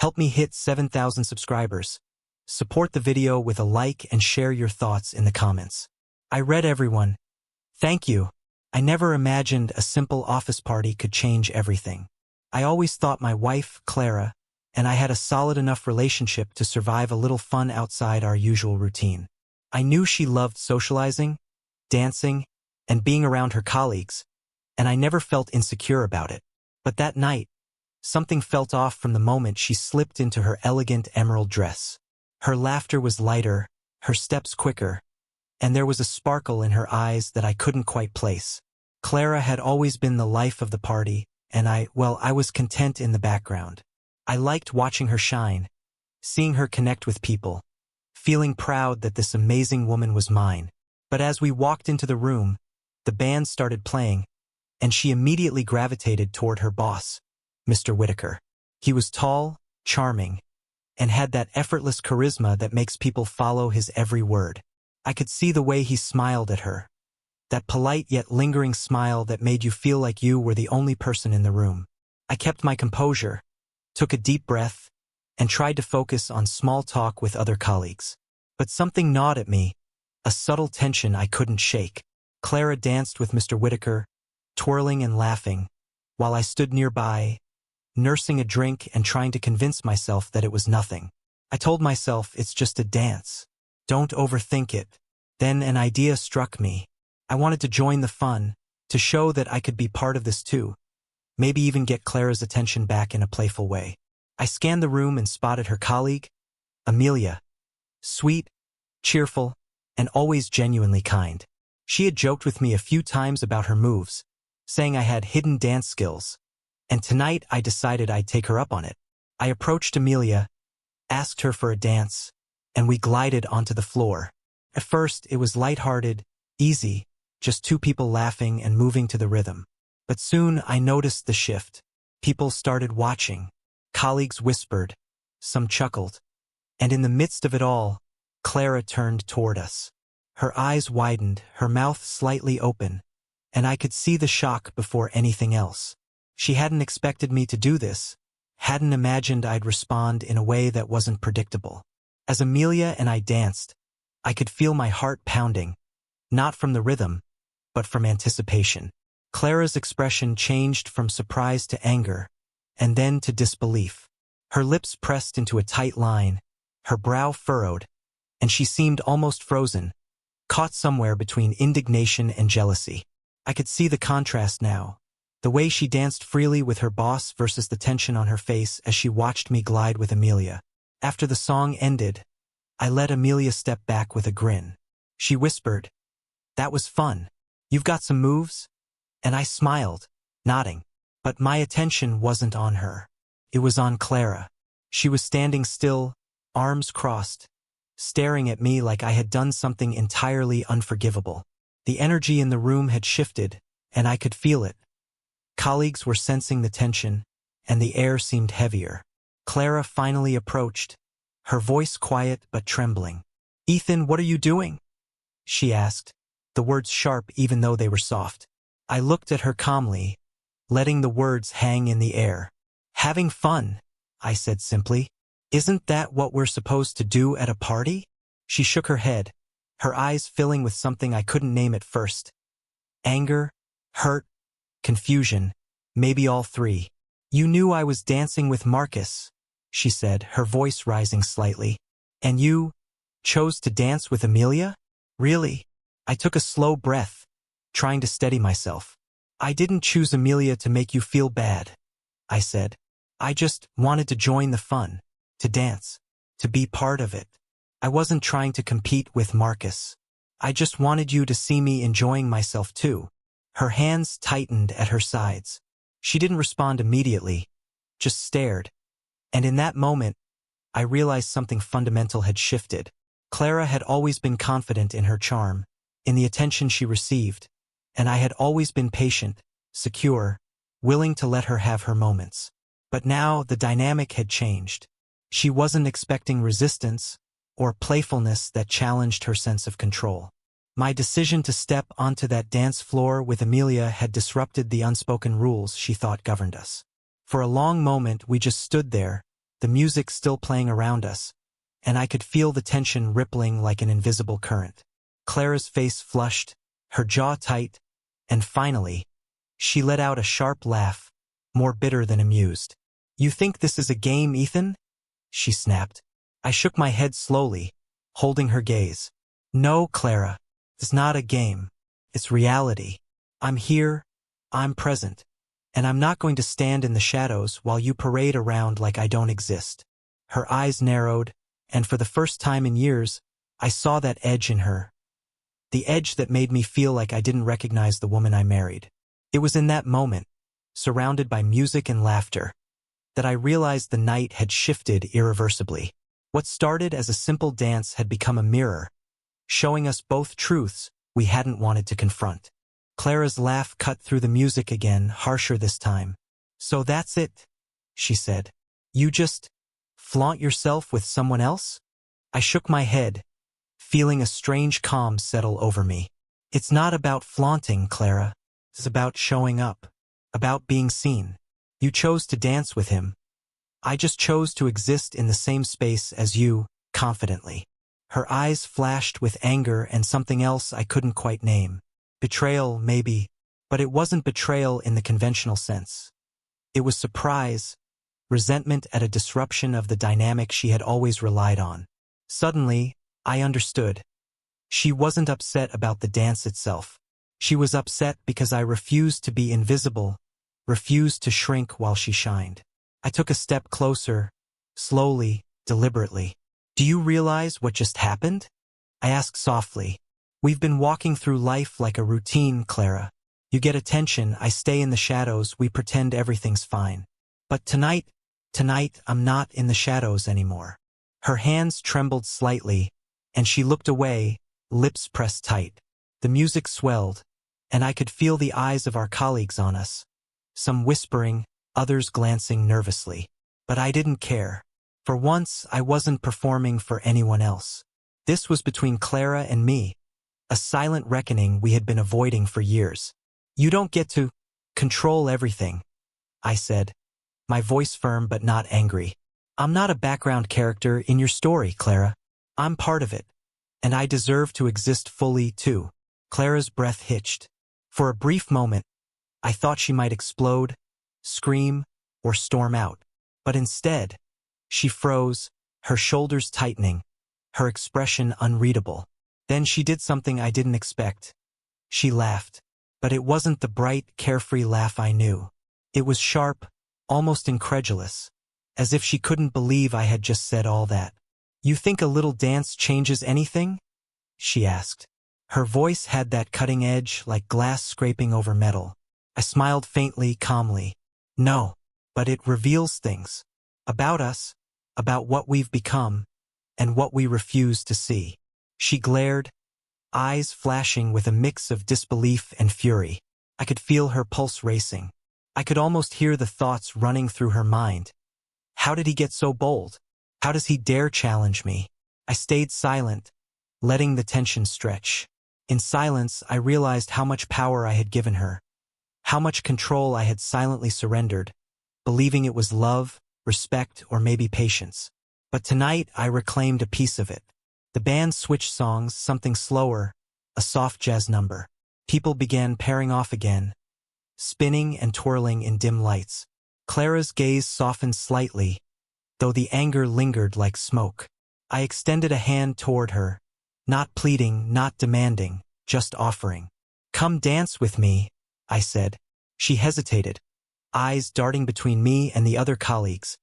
Help me hit 7,000 subscribers. Support the video with a like and share your thoughts in the comments. I read everyone. Thank you. I never imagined a simple office party could change everything. I always thought my wife, Clara, and I had a solid enough relationship to survive a little fun outside our usual routine. I knew she loved socializing, dancing, and being around her colleagues, and I never felt insecure about it. But that night, something felt off from the moment she slipped into her elegant emerald dress. Her laughter was lighter, her steps quicker, and there was a sparkle in her eyes that I couldn't quite place. Clara had always been the life of the party, and I was content in the background. I liked watching her shine, seeing her connect with people, feeling proud that this amazing woman was mine. But as we walked into the room, the band started playing, and she immediately gravitated toward her boss, Mr. Whitaker. He was tall, charming, and had that effortless charisma that makes people follow his every word. I could see the way he smiled at her, that polite yet lingering smile that made you feel like you were the only person in the room. I kept my composure, took a deep breath, and tried to focus on small talk with other colleagues. But something gnawed at me, a subtle tension I couldn't shake. Clara danced with Mr. Whitaker, twirling and laughing, while I stood nearby, nursing a drink and trying to convince myself that it was nothing. I told myself it's just a dance. Don't overthink it. Then an idea struck me. I wanted to join the fun, to show that I could be part of this too. Maybe even get Clara's attention back in a playful way. I scanned the room and spotted her colleague, Amelia. Sweet, cheerful, and always genuinely kind. She had joked with me a few times about her moves, saying I had hidden dance skills, and tonight I decided I'd take her up on it. I approached Amelia, asked her for a dance, and we glided onto the floor. At first, it was lighthearted, easy, just two people laughing and moving to the rhythm. But soon I noticed the shift. People started watching. Colleagues whispered. Some chuckled. And in the midst of it all, Clara turned toward us. Her eyes widened, her mouth slightly open, and I could see the shock before anything else. She hadn't expected me to do this, hadn't imagined I'd respond in a way that wasn't predictable. As Amelia and I danced, I could feel my heart pounding, not from the rhythm, but from anticipation. Clara's expression changed from surprise to anger, and then to disbelief. Her lips pressed into a tight line, her brow furrowed, and she seemed almost frozen, caught somewhere between indignation and jealousy. I could see the contrast now, the way she danced freely with her boss versus the tension on her face as she watched me glide with Amelia. After the song ended, I let Amelia step back with a grin. She whispered, "That was fun. You've got some moves?" And I smiled, nodding. But my attention wasn't on her. It was on Clara. She was standing still, arms crossed, staring at me like I had done something entirely unforgivable. The energy in the room had shifted, and I could feel it. Colleagues were sensing the tension, and the air seemed heavier. Clara finally approached, her voice quiet but trembling. "Ethan, what are you doing?" she asked, the words sharp even though they were soft. I looked at her calmly, letting the words hang in the air. "Having fun," I said simply. "Isn't that what we're supposed to do at a party?" She shook her head, her eyes filling with something I couldn't name at first. Anger, hurt, confusion, maybe all three. "You knew I was dancing with Marcus," she said, her voice rising slightly. "And you chose to dance with Amelia? Really?" I took a slow breath, trying to steady myself. "I didn't choose Amelia to make you feel bad," I said. "I just wanted to join the fun, to dance, to be part of it. I wasn't trying to compete with Marcus. I just wanted you to see me enjoying myself too." Her hands tightened at her sides. She didn't respond immediately, just stared. And in that moment, I realized something fundamental had shifted. Clara had always been confident in her charm, in the attention she received, and I had always been patient, secure, willing to let her have her moments. But now the dynamic had changed. She wasn't expecting resistance or playfulness that challenged her sense of control. My decision to step onto that dance floor with Amelia had disrupted the unspoken rules she thought governed us. For a long moment we just stood there, the music still playing around us, and I could feel the tension rippling like an invisible current. Clara's face flushed, her jaw tight, and finally, she let out a sharp laugh, more bitter than amused. "You think this is a game, Ethan?" she snapped. I shook my head slowly, holding her gaze. "No, Clara, it's not a game. It's reality. I'm here, I'm present, and I'm not going to stand in the shadows while you parade around like I don't exist." Her eyes narrowed, and for the first time in years, I saw that edge in her. The edge that made me feel like I didn't recognize the woman I married. It was in that moment, surrounded by music and laughter, that I realized the night had shifted irreversibly. What started as a simple dance had become a mirror, showing us both truths we hadn't wanted to confront. Clara's laugh cut through the music again, harsher this time. "So that's it," she said. "You just flaunt yourself with someone else?" I shook my head, feeling a strange calm settle over me. "It's not about flaunting, Clara. It's about showing up, about being seen. You chose to dance with him. I just chose to exist in the same space as you, confidently." Her eyes flashed with anger and something else I couldn't quite name. Betrayal, maybe, but it wasn't betrayal in the conventional sense. It was surprise, resentment at a disruption of the dynamic she had always relied on. Suddenly, I understood. She wasn't upset about the dance itself. She was upset because I refused to be invisible, refused to shrink while she shined. I took a step closer, slowly, deliberately. "Do you realize what just happened?" I asked softly. "We've been walking through life like a routine, Clara. You get attention, I stay in the shadows, we pretend everything's fine. But tonight, I'm not in the shadows anymore." Her hands trembled slightly, and she looked away, lips pressed tight. The music swelled, and I could feel the eyes of our colleagues on us, some whispering, others glancing nervously. But I didn't care. For once, I wasn't performing for anyone else. This was between Clara and me, a silent reckoning we had been avoiding for years. "You don't get to control everything," I said, my voice firm but not angry. "I'm not a background character in your story, Clara. I'm part of it, and I deserve to exist fully, too." Clara's breath hitched. For a brief moment, I thought she might explode, scream, or storm out. But instead, she froze, her shoulders tightening, her expression unreadable. Then she did something I didn't expect. She laughed. But it wasn't the bright, carefree laugh I knew. It was sharp, almost incredulous, as if she couldn't believe I had just said all that. "You think a little dance changes anything?" she asked. Her voice had that cutting edge, like glass scraping over metal. I smiled faintly, calmly. "No, but it reveals things. About us, about what we've become, and what we refuse to see." She glared, eyes flashing with a mix of disbelief and fury. I could feel her pulse racing. I could almost hear the thoughts running through her mind. How did he get so bold? How does he dare challenge me? I stayed silent, letting the tension stretch. In silence, I realized how much power I had given her, how much control I had silently surrendered, believing it was love, respect, or maybe patience. But tonight, I reclaimed a piece of it. The band switched songs, something slower, a soft jazz number. People began pairing off again, spinning and twirling in dim lights. Clara's gaze softened slightly, though the anger lingered like smoke. I extended a hand toward her, not pleading, not demanding, just offering. "Come dance with me," I said. She hesitated, eyes darting between me and the other colleagues,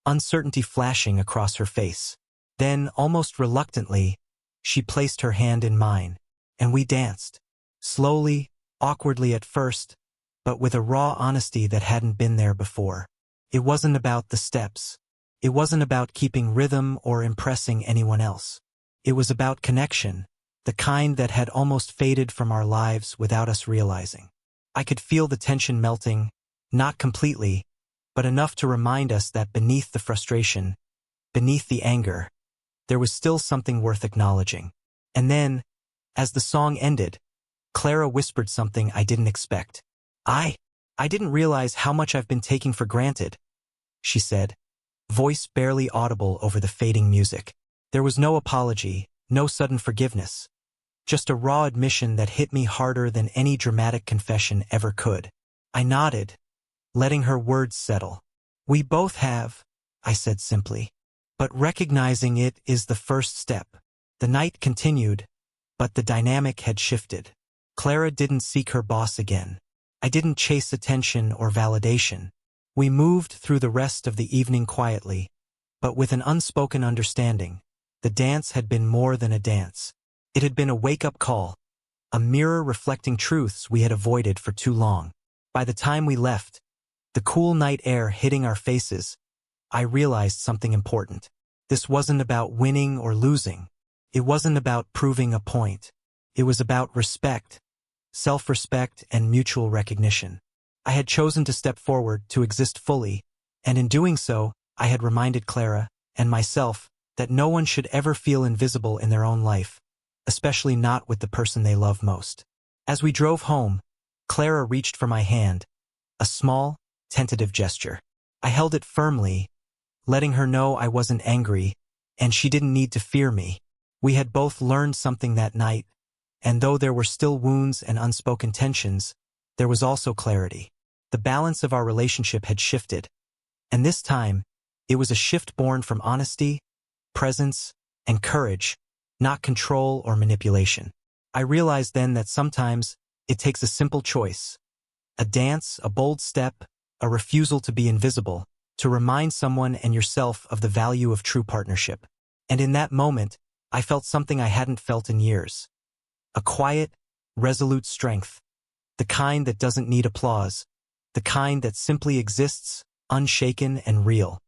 uncertainty flashing across her face. Then, almost reluctantly, she placed her hand in mine, and we danced. Slowly, awkwardly at first, but with a raw honesty that hadn't been there before. It wasn't about the steps. It wasn't about keeping rhythm or impressing anyone else. It was about connection, the kind that had almost faded from our lives without us realizing. I could feel the tension melting, not completely, but enough to remind us that beneath the frustration, beneath the anger, there was still something worth acknowledging. And then, as the song ended, Clara whispered something I didn't expect. I didn't realize how much I've been taking for granted," she said, voice barely audible over the fading music. There was no apology, no sudden forgiveness. Just a raw admission that hit me harder than any dramatic confession ever could. I nodded, letting her words settle. "We both have," I said simply. "But recognizing it is the first step." The night continued, but the dynamic had shifted. Clara didn't seek her boss again. I didn't chase attention or validation. We moved through the rest of the evening quietly, but with an unspoken understanding. The dance had been more than a dance. It had been a wake-up call, a mirror reflecting truths we had avoided for too long. By the time we left, the cool night air hitting our faces, I realized something important. This wasn't about winning or losing. It wasn't about proving a point. It was about respect, self-respect, and mutual recognition. I had chosen to step forward, to exist fully, and in doing so, I had reminded Clara and myself that no one should ever feel invisible in their own life, especially not with the person they love most. As we drove home, Clara reached for my hand, a small, tentative gesture. I held it firmly, letting her know I wasn't angry, and she didn't need to fear me. We had both learned something that night, and though there were still wounds and unspoken tensions, there was also clarity. The balance of our relationship had shifted, and this time, it was a shift born from honesty, presence, and courage, not control or manipulation. I realized then that sometimes it takes a simple choice, a dance, a bold step, a refusal to be invisible, to remind someone and yourself of the value of true partnership. And in that moment, I felt something I hadn't felt in years. A quiet, resolute strength, the kind that doesn't need applause, the kind that simply exists, unshaken and real.